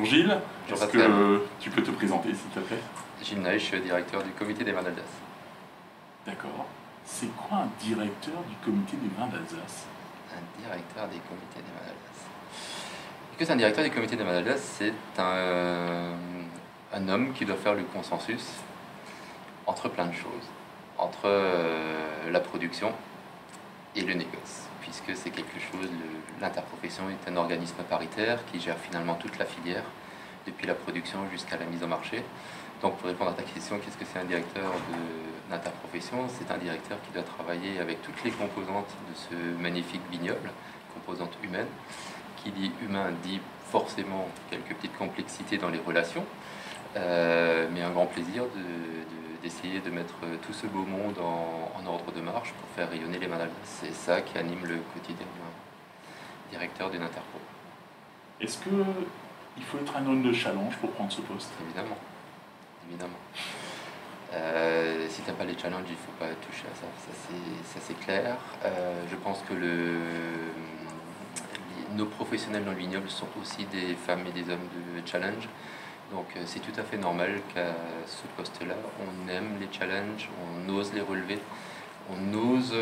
Bonjour Gilles, Bonjour est-ce que tu peux te présenter s'il te plaît? Gilles Naï, je suis directeur du comité des vins d'Alsace. D'accord. C'est quoi un directeur du comité des vins d'Alsace? Un directeur des comités des vins d'Alsace. Qu'est-ce qu'un directeur du comité des vins d'Alsace? C'est un homme qui doit faire le consensus entre plein de choses. Entre la production et le négoce. Puisque c'est quelque chose, l'interprofession est un organisme paritaire qui gère finalement toute la filière, depuis la production jusqu'à la mise au marché. Donc pour répondre à ta question, qu'est-ce que c'est un directeur d'interprofession? C'est un directeur qui doit travailler avec toutes les composantes de ce magnifique vignoble, composantes humaines. Qui dit humain dit forcément quelques petites complexités dans les relations, mais un grand plaisir d'essayer de mettre tout ce beau monde en ordre de marche pour faire rayonner les vins d'Alsace. C'est ça qui anime le quotidien du directeur d'une interpro. Est-ce qu'il faut être un homme de challenge pour prendre ce poste? Évidemment. Évidemment. Si tu n'as pas les challenges, il ne faut pas toucher à ça. Ça c'est clair. Je pense que nos professionnels dans le vignoble sont aussi des femmes et des hommes de challenge. Donc c'est tout à fait normal qu'à ce poste-là, on aime les challenges, on ose les relever, on ose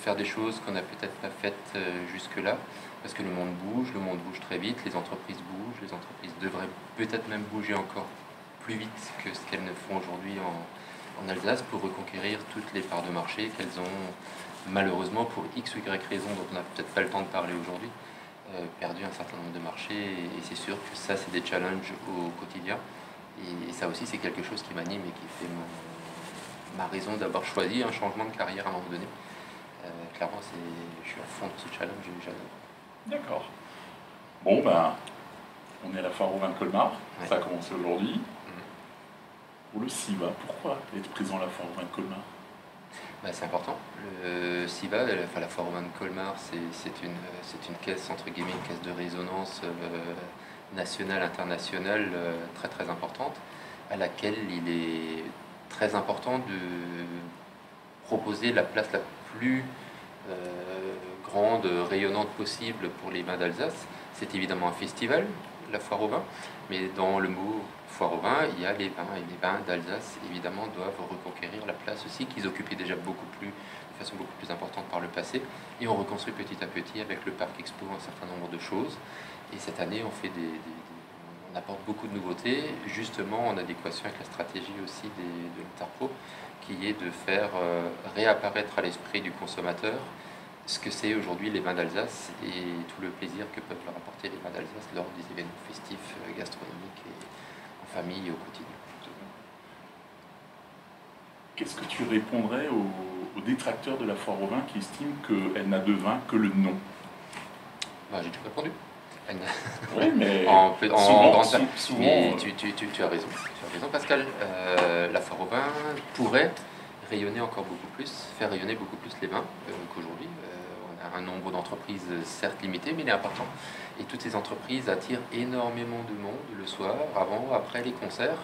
faire des choses qu'on n'a peut-être pas faites jusque-là, parce que le monde bouge très vite, les entreprises bougent, les entreprises devraient peut-être même bouger encore plus vite que ce qu'elles ne font aujourd'hui en Alsace pour reconquérir toutes les parts de marché qu'elles ont malheureusement pour X ou Y raison dont on n'a peut-être pas le temps de parler aujourd'hui. Perdu un certain nombre de marchés et c'est sûr que ça c'est des challenges au quotidien et ça aussi c'est quelque chose qui m'anime et qui fait ma raison d'avoir choisi un changement de carrière à un moment donné. Clairement je suis à fond dans ce challenge et j'adore. D'accord. Bon ben, on est à la foire au vin de Colmar, Ouais. Ça a commencé aujourd'hui. Pour le CIVA, pourquoi être présent à la foire au vin de Colmar? C'est important. Le CIVA, la foire au vin de Colmar, c'est une caisse, entre guillemets, une caisse de résonance nationale, internationale, très très importante, à laquelle il est très important de proposer la place la plus grande, rayonnante possible pour les vins d'Alsace. C'est évidemment un festival, la foire au vin, mais dans le mot foire au vin, il y a les vins, et les vins d'Alsace, évidemment, doivent reconquérir la place aussi qu'ils occupaient déjà de façon beaucoup plus importante par le passé, et on reconstruit petit à petit avec le Parc Expo un certain nombre de choses, et cette année on fait on apporte beaucoup de nouveautés, justement en adéquation avec la stratégie aussi de l'Interpro, qui est de faire réapparaître à l'esprit du consommateur ce que c'est aujourd'hui les vins d'Alsace et tout le plaisir que peuvent leur apporter les vins d'Alsace lors des événements festifs, gastronomiques et en famille et au quotidien. Qu'est-ce que tu répondrais aux détracteurs de la foire au vin qui estiment qu'elle n'a de vin que le nom? J'ai tout répondu. Oui, mais souvent, mais tu as raison. Tu as raison, Pascal. La foire au vin pourrait rayonner encore beaucoup plus, faire rayonner beaucoup plus les vins qu'aujourd'hui. On a un nombre d'entreprises certes limité, mais il est important. Et toutes ces entreprises attirent énormément de monde le soir, avant, après les concerts.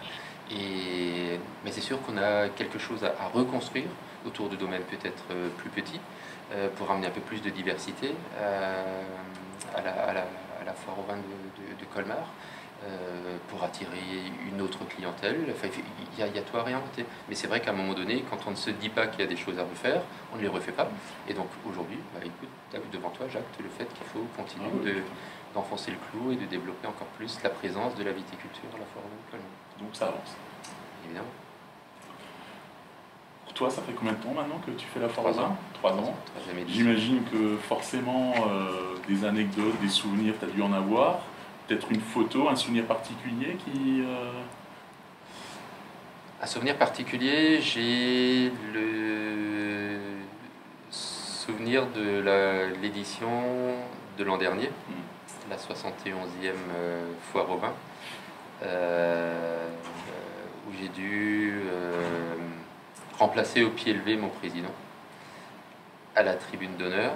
Mais c'est sûr qu'on a quelque chose à reconstruire autour de domaines peut-être plus petits pour amener un peu plus de diversité à la foire au vin de Colmar. Pour attirer une autre clientèle. Enfin, il y a tout à réinventer. Mais c'est vrai qu'à un moment donné, quand on ne se dit pas qu'il y a des choses à refaire, on ne les refait pas. Et donc aujourd'hui, écoute, tu as vu devant toi, Jacques, le fait qu'il faut continuer d'enfoncer le clou et de développer encore plus la présence de la viticulture à la foire au vin de Colmar. Donc ça avance. Évidemment. Pour toi, ça fait combien de temps maintenant que tu fais la foire au vin? 3 ans. J'imagine que forcément, des anecdotes, des souvenirs, tu as dû en avoir. Peut-être une photo, un souvenir particulier qui... Un souvenir particulier, j'ai le souvenir de l'édition de l'an dernier, la 71e foire au vin, où j'ai dû remplacer au pied levé mon président à la tribune d'honneur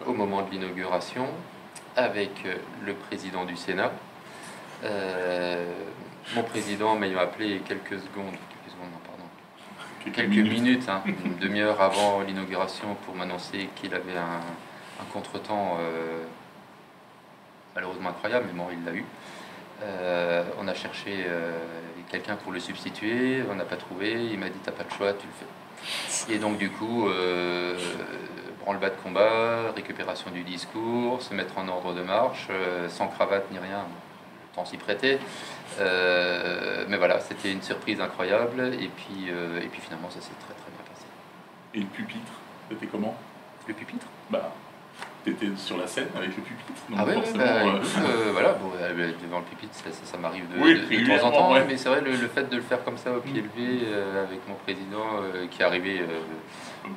au moment de l'inauguration, avec le président du Sénat, mon président m'ayant appelé quelques minutes, une demi-heure avant l'inauguration pour m'annoncer qu'il avait un contretemps malheureusement incroyable, mais bon, il l'a eu. On a cherché quelqu'un pour le substituer, on n'a pas trouvé, il m'a dit t'as pas le choix, tu le fais. Et donc du coup, branle-bas de combat, récupération du discours, se mettre en ordre de marche, sans cravate ni rien, le temps s'y prêtait. Mais voilà, c'était une surprise incroyable, et puis finalement ça s'est très très bien passé. Et le pupitre, c'était comment? Le pupitre? Bah, t'étais sur la scène avec le pupitre, donc Ah ouais, forcément... voilà, bon, devant le pupitre, ça m'arrive Oui, de temps en temps, ouais. mais c'est vrai, le fait de le faire comme ça au pied levé, avec mon président qui est arrivé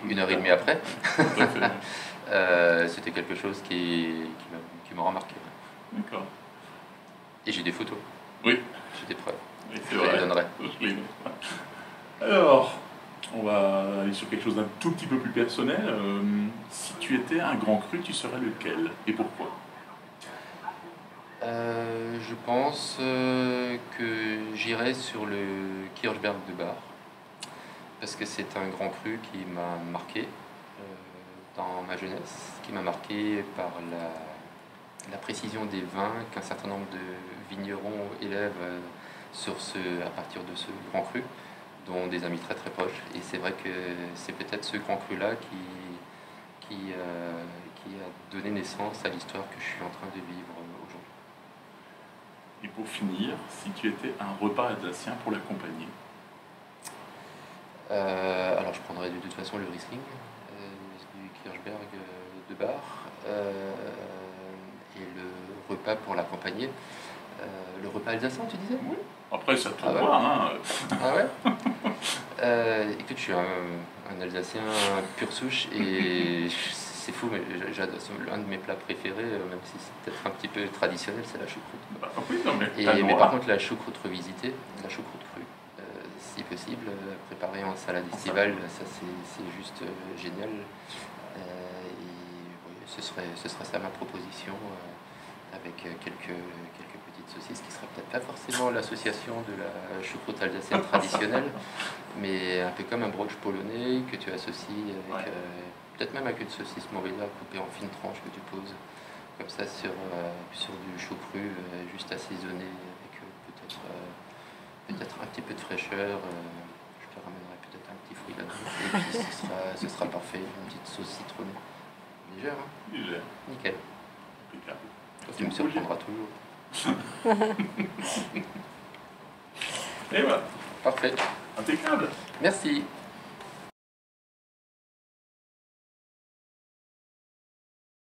1h30 après, Tout à fait, ouais. c'était quelque chose qui m'a remarqué. D'accord. Et j'ai des photos, Oui, j'ai des preuves, oui, c'est je vrai. les donnerai. Je les donne. Alors, on va aller sur quelque chose d'un tout petit peu plus personnel. Si tu étais un grand cru, tu serais lequel et pourquoi? Je pense que j'irai sur le Kirchberg de Bar, parce que c'est un grand cru qui m'a marqué dans ma jeunesse, qui m'a marqué par la précision des vins qu'un certain nombre de vignerons élèvent à partir de ce grand cru, dont des amis très très proches. Et c'est vrai que c'est peut-être ce grand cru-là qui a donné naissance à l'histoire que je suis en train de vivre aujourd'hui. Et pour finir, si tu étais un repas alsacien pour l'accompagner? Alors je prendrais de toute façon le Riesling du Kirchberg de Bar, et le repas pour l'accompagner. Le repas alsacien, tu disais? Oui. Après, ça te Ah ouais. voit, hein. Ah ouais. Écoute, je suis un Alsacien pure souche et c'est fou, mais j'adore. L'un de mes plats préférés, même si c'est peut-être un petit peu traditionnel, c'est la choucroute. Bah, oui, non, mais Mais par contre, la choucroute revisitée, la choucroute crue, si possible, préparée en salade estivale, ça c'est juste génial. Oui, ce serait ça ma proposition, avec quelques petites saucisses qui seraient peut-être pas forcément l'association de la choucroute alsacienne traditionnelle, mais un peu comme un brooch polonais que tu associes avec, peut-être même avec une saucisse Morella coupée en fines tranches que tu poses comme ça sur du chou cru, juste assaisonné avec peut-être un petit peu de fraîcheur. Je te ramènerai peut-être un petit fruit là-dedans. Et puis ce sera parfait, une petite sauce citronnée. Légère, hein? Légère. Nickel. Impeccable. Tu me surprendras toujours. Et voilà. Parfait. Impeccable. Merci.